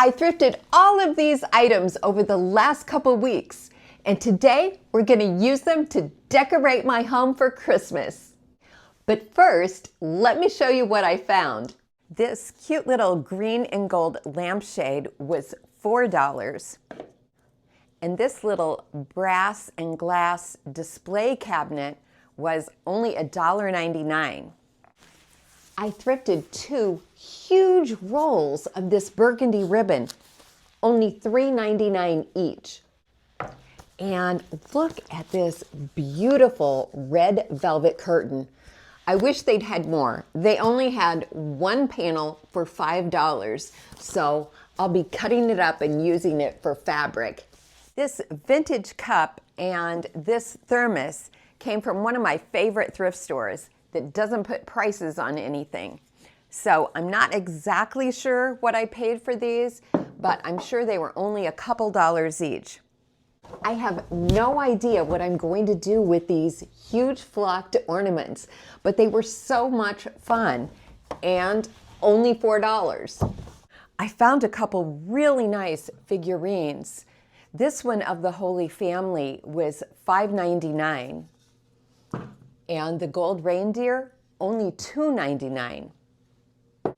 I thrifted all of these items over the last couple weeks, and today we're going to use them to decorate my home for Christmas. But first, let me show you what I found. This cute little green and gold lampshade was $4. And this little brass and glass display cabinet was only $1.99. I thrifted 2 huge rolls of this burgundy ribbon, only $3.99 each. And look at this beautiful red velvet curtain. I wish they'd had more. They only had 1 panel for $5, so I'll be cutting it up and using it for fabric. This vintage cup and this thermos came from one of my favorite thrift stores that doesn't put prices on anything. So I'm not exactly sure what I paid for these, but I'm sure they were only a couple dollars each. I have no idea what I'm going to do with these huge flocked ornaments, but they were so much fun and only $4. I found a couple really nice figurines. This one of the Holy Family was $5.99, and the gold reindeer only $2.99.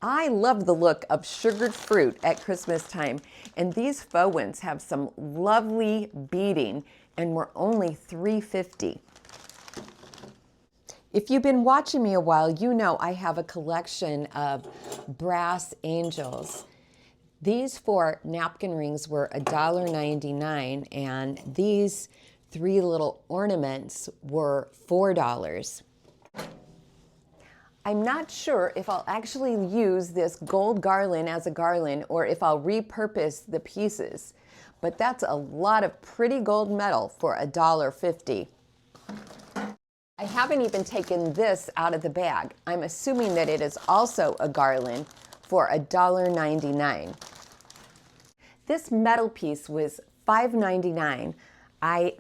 I love the look of sugared fruit at Christmas time, and these faux ones have some lovely beading and were only $3.50. If you've been watching me a while, you know I have a collection of brass angels. These 4 napkin rings were $1.99, and these 3 little ornaments were $4. I'm not sure if I'll actually use this gold garland as a garland or if I'll repurpose the pieces, but that's a lot of pretty gold metal for $1.50. I haven't even taken this out of the bag. I'm assuming that it is also a garland for $1.99. This metal piece was $5.99. I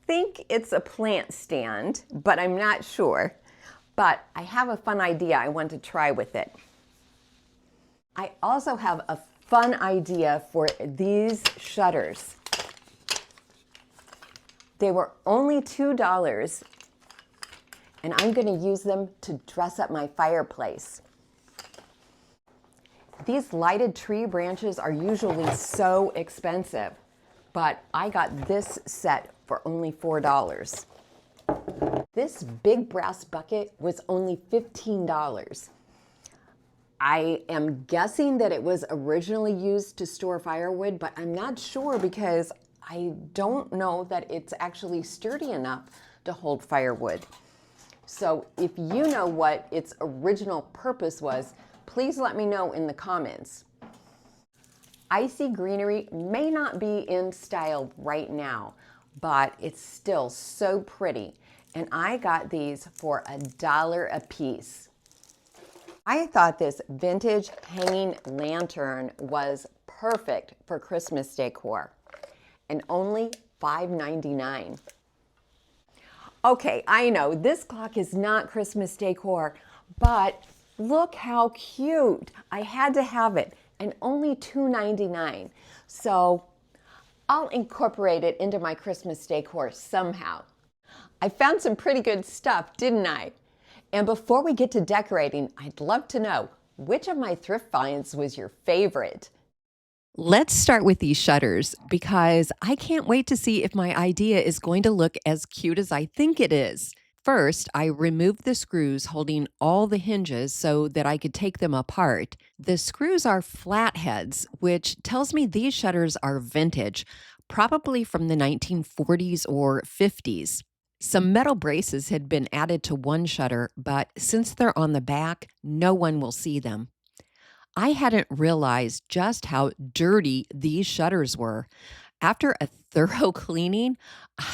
think it's a plant stand, but I'm not sure. But I have a fun idea I want to try with it. I also have a fun idea for these shutters. They were only $2, and I'm going to use them to dress up my fireplace. These lighted tree branches are usually so expensive, but I got this set for only $4. This big brass bucket was only $15. I am guessing that it was originally used to store firewood, but I'm not sure because I don't know that it's actually sturdy enough to hold firewood. So if you know what its original purpose was, please let me know in the comments. Icy greenery may not be in style right now, but it's still so pretty. And I got these for $1 a piece. I thought this vintage hanging lantern was perfect for Christmas decor, and only $5.99. Okay, I know this clock is not Christmas decor, but look how cute. I had to have it, and only $2.99. So I'll incorporate it into my Christmas decor somehow. I found some pretty good stuff, didn't I? And before we get to decorating, I'd love to know which of my thrift finds was your favorite. Let's start with these shutters because I can't wait to see if my idea is going to look as cute as I think it is. First, I removed the screws holding all the hinges so that I could take them apart. The screws are flatheads, which tells me these shutters are vintage, probably from the 1940s or 50s. Some metal braces had been added to one shutter, but since they're on the back, no one will see them. I hadn't realized just how dirty these shutters were. After a thorough cleaning,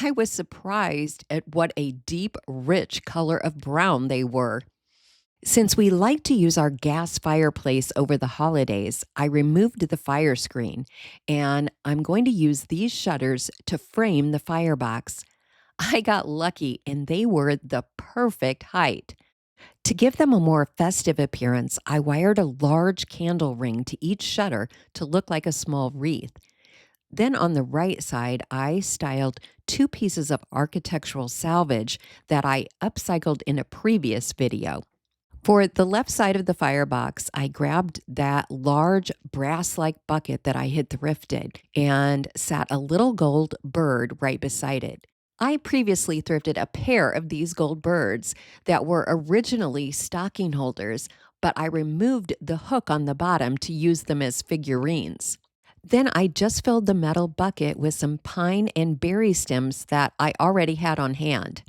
I was surprised at what a deep, rich color of brown they were. Since we like to use our gas fireplace over the holidays, I removed the fire screen, and I'm going to use these shutters to frame the firebox. I got lucky and they were the perfect height. To give them a more festive appearance, I wired a large candle ring to each shutter to look like a small wreath. Then on the right side, I styled two pieces of architectural salvage that I upcycled in a previous video. For the left side of the firebox, I grabbed that large brass-like bucket that I had thrifted and sat a little gold bird right beside it. I previously thrifted a pair of these gold birds that were originally stocking holders, but I removed the hook on the bottom to use them as figurines. Then I just filled the metal bucket with some pine and berry stems that I already had on hand.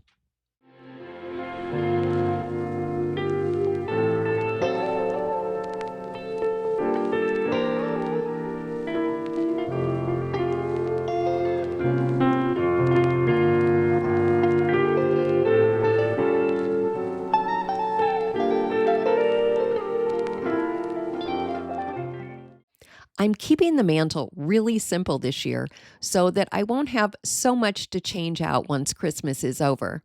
I'm keeping the mantle really simple this year so that I won't have so much to change out once Christmas is over.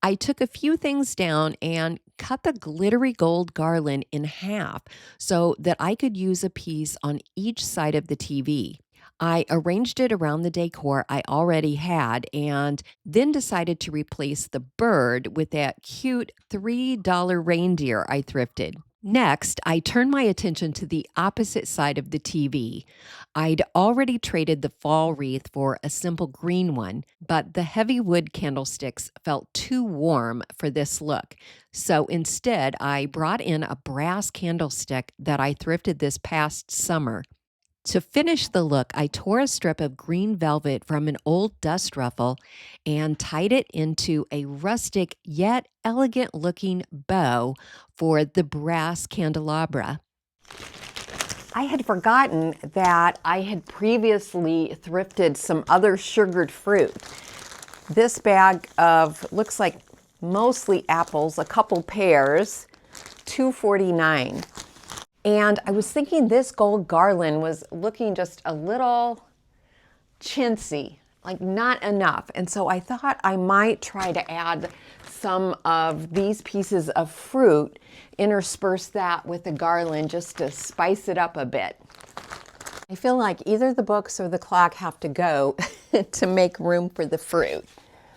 I took a few things down and cut the glittery gold garland in half so that I could use a piece on each side of the TV. I arranged it around the decor I already had and then decided to replace the bird with that cute $3 reindeer I thrifted. Next, I turned my attention to the opposite side of the TV. I'd already traded the fall wreath for a simple green one, but the heavy wood candlesticks felt too warm for this look. So instead, I brought in a brass candlestick that I thrifted this past summer. To finish the look, I tore a strip of green velvet from an old dust ruffle and tied it into a rustic yet elegant looking bow for the brass candelabra. I had forgotten that I had previously thrifted some other sugared fruit. This bag of, looks like mostly apples, a couple pears, $2.49. And I was thinking this gold garland was looking just a little chintzy, like not enough. And so I thought I might try to add some of these pieces of fruit, intersperse that with the garland just to spice it up a bit. I feel like either the books or the clock have to go to make room for the fruit.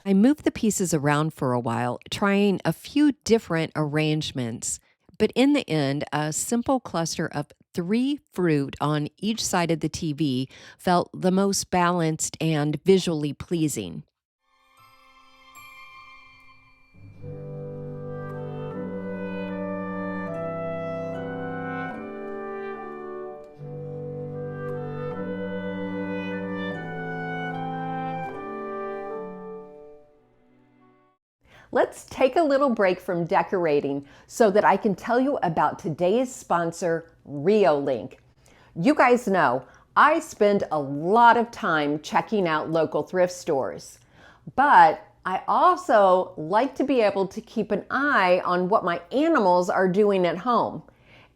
I moved the pieces around for a while, trying a few different arrangements. But in the end, a simple cluster of 3 fruit on each side of the TV felt the most balanced and visually pleasing. Let's take a little break from decorating so that I can tell you about today's sponsor, Reolink. You guys know I spend a lot of time checking out local thrift stores, but I also like to be able to keep an eye on what my animals are doing at home.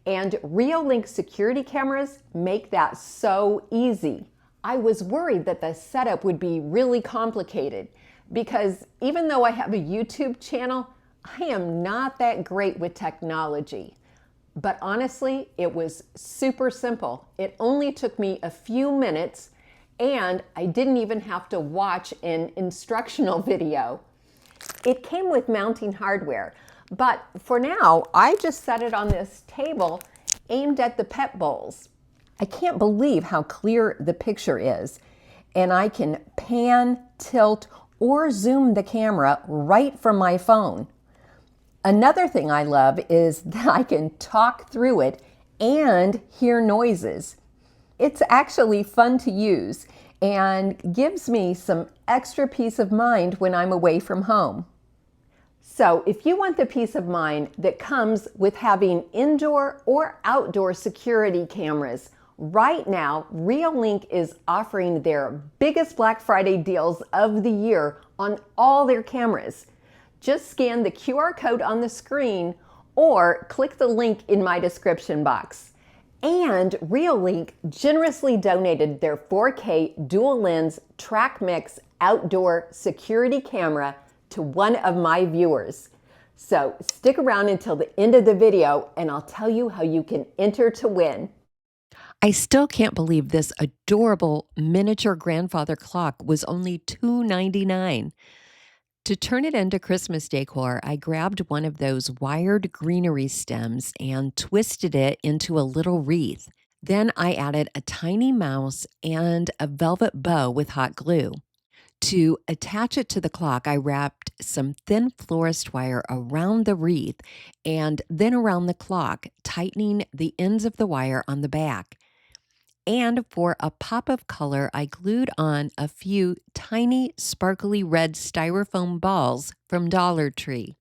And Reolink security cameras make that so easy. I was worried that the setup would be really complicated, because even though I have a YouTube channel, I am not that great with technology. But honestly, it was super simple. It only took me a few minutes, and I didn't even have to watch an instructional video. It came with mounting hardware, but for now, I just set it on this table aimed at the pet bowls. I can't believe how clear the picture is, and I can pan, tilt, or zoom the camera right from my phone. Another thing I love is that I can talk through it and hear noises. It's actually fun to use and gives me some extra peace of mind when I'm away from home. So if you want the peace of mind that comes with having indoor or outdoor security cameras, right now, Reolink is offering their biggest Black Friday deals of the year on all their cameras. Just scan the QR code on the screen or click the link in my description box. And Reolink generously donated their 4K dual lens track mix outdoor security camera to one of my viewers. So stick around until the end of the video and I'll tell you how you can enter to win. I still can't believe this adorable miniature grandfather clock was only $2.99. To turn it into Christmas decor, I grabbed one of those wired greenery stems and twisted it into a little wreath. Then I added a tiny mouse and a velvet bow with hot glue. To attach it to the clock, I wrapped some thin florist wire around the wreath and then around the clock, tightening the ends of the wire on the back. And for a pop of color, I glued on a few tiny sparkly red styrofoam balls from Dollar Tree.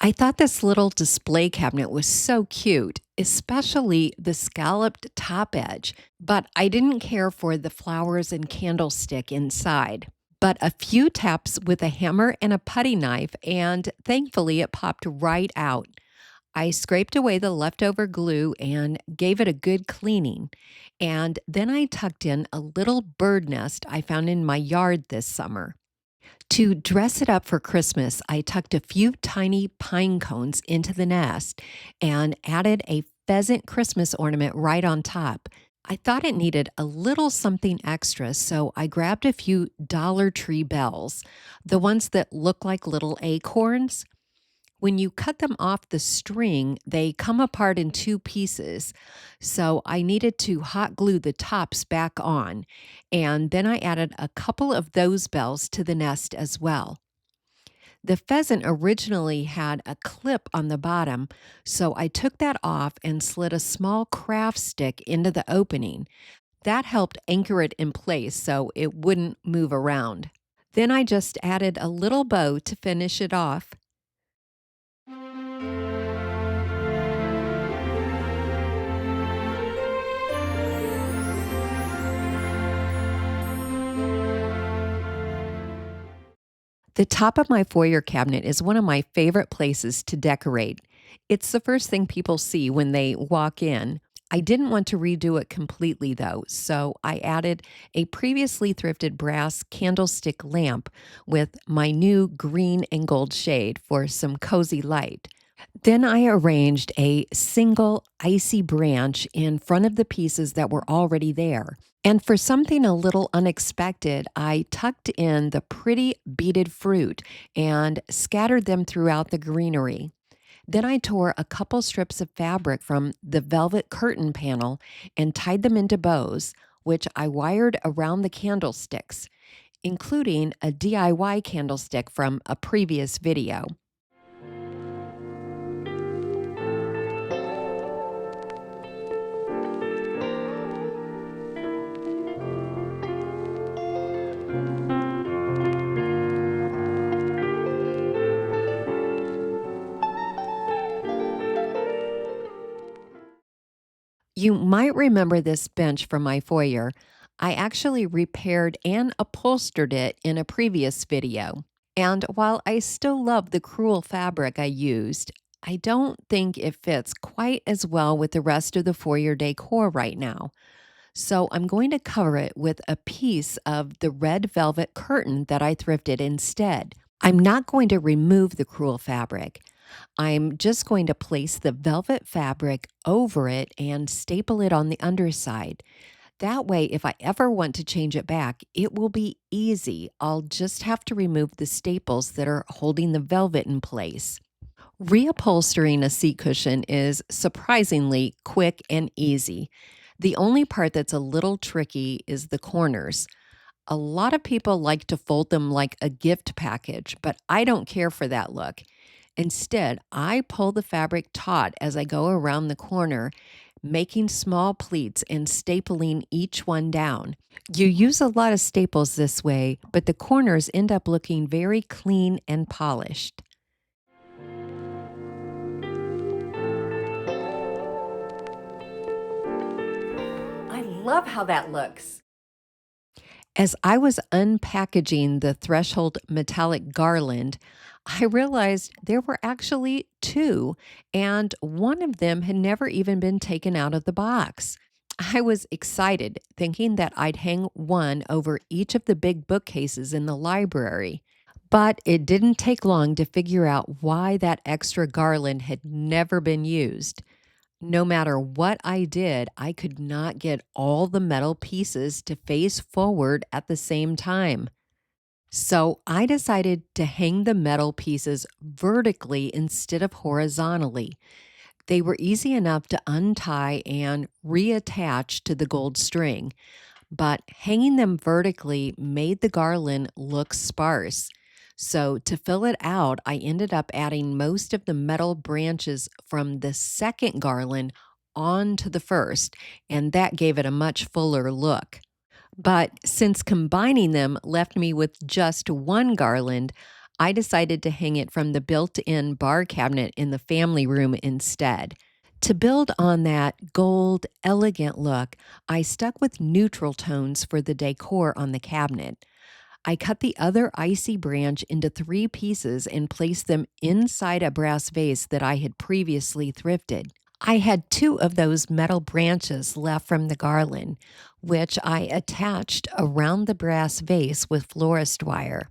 I thought this little display cabinet was so cute, especially the scalloped top edge, but I didn't care for the flowers and candlestick inside. But a few taps with a hammer and a putty knife, and thankfully it popped right out. I scraped away the leftover glue and gave it a good cleaning. And then I tucked in a little bird nest I found in my yard this summer. To dress it up for Christmas, I tucked a few tiny pine cones into the nest and added a pheasant Christmas ornament right on top. I thought it needed a little something extra, so I grabbed a few Dollar Tree bells, the ones that look like little acorns. When you cut them off the string, they come apart in two pieces. So I needed to hot glue the tops back on. And then I added a couple of those bells to the nest as well. The pheasant originally had a clip on the bottom, so I took that off and slid a small craft stick into the opening. That helped anchor it in place so it wouldn't move around. Then I just added a little bow to finish it off. The top of my foyer cabinet is one of my favorite places to decorate. It's the first thing people see when they walk in. I didn't want to redo it completely though, so I added a previously thrifted brass candlestick lamp with my new green and gold shade for some cozy light. Then I arranged a single icy branch in front of the pieces that were already there. And for something a little unexpected, I tucked in the pretty beaded fruit and scattered them throughout the greenery. Then I tore a couple strips of fabric from the velvet curtain panel and tied them into bows, which I wired around the candlesticks, including a DIY candlestick from a previous video. You might remember this bench from my foyer. I actually repaired and upholstered it in a previous video. And while I still love the crewel fabric I used, I don't think it fits quite as well with the rest of the foyer decor right now. So I'm going to cover it with a piece of the red velvet curtain that I thrifted instead. I'm not going to remove the crewel fabric. I'm just going to place the velvet fabric over it and staple it on the underside. That way, if I ever want to change it back, it will be easy. I'll just have to remove the staples that are holding the velvet in place. Reupholstering a seat cushion is surprisingly quick and easy. The only part that's a little tricky is the corners. A lot of people like to fold them like a gift package, but I don't care for that look. Instead, I pull the fabric taut as I go around the corner, making small pleats and stapling each one down. You use a lot of staples this way, but the corners end up looking very clean and polished. I love how that looks. As I was unpackaging the threshold metallic garland, I realized there were actually two, and one of them had never even been taken out of the box. I was excited, thinking that I'd hang one over each of the big bookcases in the library. But it didn't take long to figure out why that extra garland had never been used. No matter what I did, I could not get all the metal pieces to face forward at the same time. So I decided to hang the metal pieces vertically instead of horizontally. They were easy enough to untie and reattach to the gold string, but hanging them vertically made the garland look sparse. So, to fill it out, I ended up adding most of the metal branches from the second garland onto the first, and that gave it a much fuller look. But since combining them left me with just one garland, I decided to hang it from the built in bar cabinet in the family room instead. To build on that gold, elegant look, I stuck with neutral tones for the decor on the cabinet. I cut the other icy branch into 3 pieces and placed them inside a brass vase that I had previously thrifted. I had 2 of those metal branches left from the garland, which I attached around the brass vase with florist wire.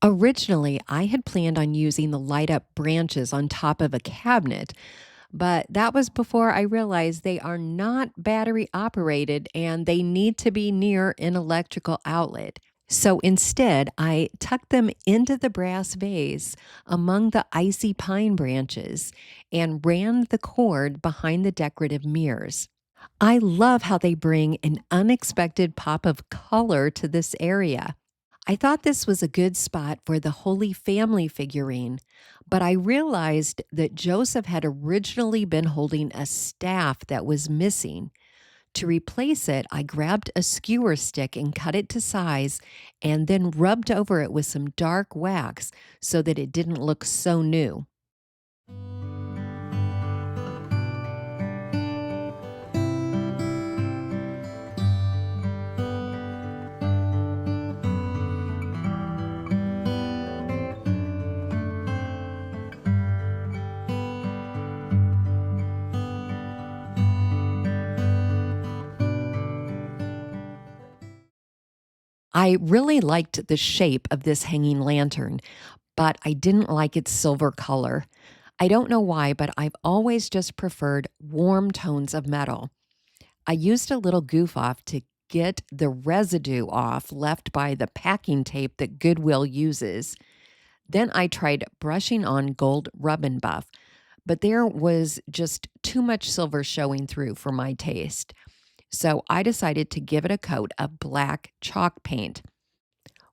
Originally, I had planned on using the light up branches on top of a cabinet, but that was before I realized they are not battery operated and they need to be near an electrical outlet. So instead, I tucked them into the brass vase among the icy pine branches and ran the cord behind the decorative mirrors. I love how they bring an unexpected pop of color to this area. I thought this was a good spot for the Holy Family figurine, but I realized that Joseph had originally been holding a staff that was missing. To replace it, I grabbed a skewer stick and cut it to size and then rubbed over it with some dark wax so that it didn't look so new. I really liked the shape of this hanging lantern, but I didn't like its silver color. I don't know why, but I've always just preferred warm tones of metal. I used a little goof off to get the residue off left by the packing tape that Goodwill uses. Then I tried brushing on gold rub and buff, but there was just too much silver showing through for my taste. So I decided to give it a coat of black chalk paint.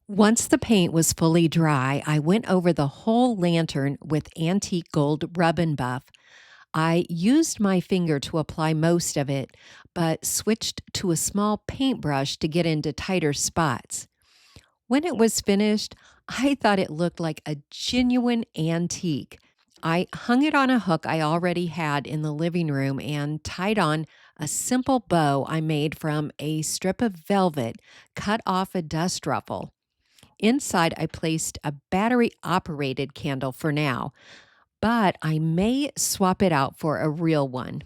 Once the paint was fully dry, I went over the whole lantern with antique gold rub and buff. I used my finger to apply most of it, but switched to a small paintbrush to get into tighter spots. When it was finished, I thought it looked like a genuine antique. I hung it on a hook I already had in the living room and tied on a simple bow I made from a strip of velvet cut off a dust ruffle. Inside, I placed a battery operated candle for now, but I may swap it out for a real one.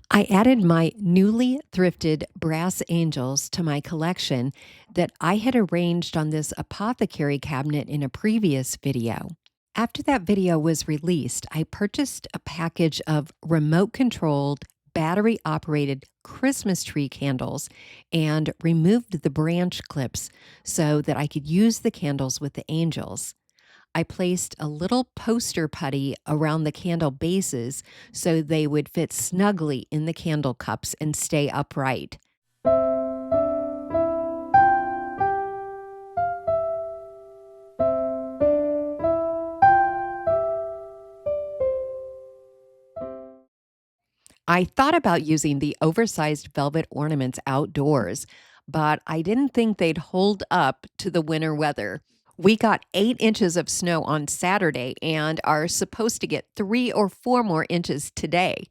I added my newly thrifted brass angels to my collection that I had arranged on this apothecary cabinet in a previous video. After that video was released, I purchased a package of remote controlled, battery operated Christmas tree candles and removed the branch clips so that I could use the candles with the angels. I placed a little poster putty around the candle bases so they would fit snugly in the candle cups and stay upright. I thought about using the oversized velvet ornaments outdoors, but I didn't think they'd hold up to the winter weather. We got 8 inches of snow on Saturday and are supposed to get 3 or 4 more inches today.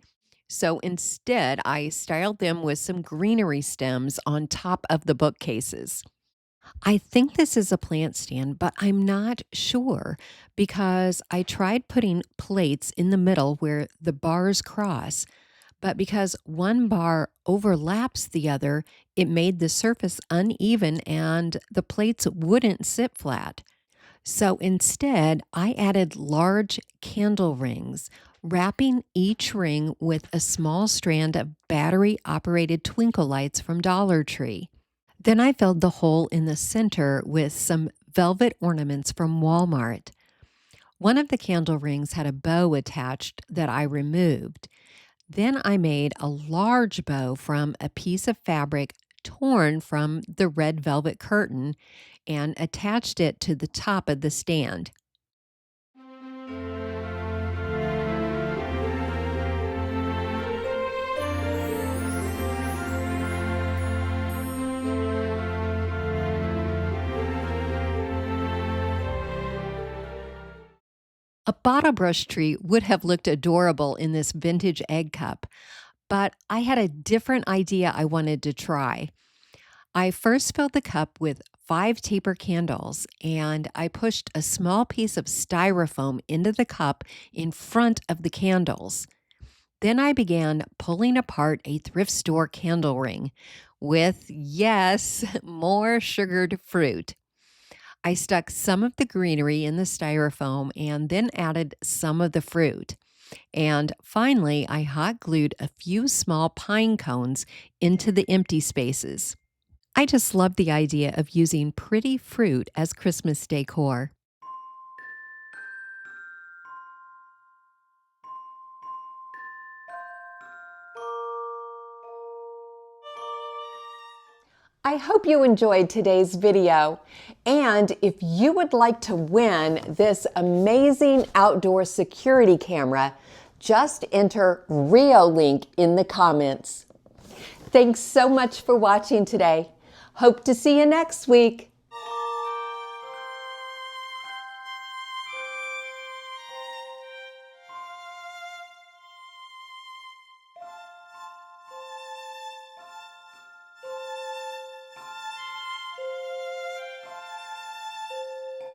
So instead, I styled them with some greenery stems on top of the bookcases. I think this is a plant stand, but I'm not sure because I tried putting plates in the middle where the bars cross, but because one bar overlaps the other, it made the surface uneven and the plates wouldn't sit flat. So instead, I added large candle rings, wrapping each ring with a small strand of battery operated twinkle lights from Dollar Tree. Then I filled the hole in the center with some velvet ornaments from Walmart. One of the candle rings had a bow attached that I removed. Then I made a large bow from a piece of fabric torn from the red velvet curtain and attached it to the top of the stand. A bottle brush tree would have looked adorable in this vintage egg cup, but I had a different idea I wanted to try. I first filled the cup with 5 taper candles and I pushed a small piece of styrofoam into the cup in front of the candles. Then I began pulling apart a thrift store candle ring with, yes, more sugared fruit. I stuck some of the greenery in the styrofoam and then added some of the fruit. And finally, I hot glued a few small pine cones into the empty spaces. I just love the idea of using pretty fruit as Christmas decor. I hope you enjoyed today's video. And if you would like to win this amazing outdoor security camera, just enter Rio link in the comments. Thanks so much for watching today. Hope to see you next week.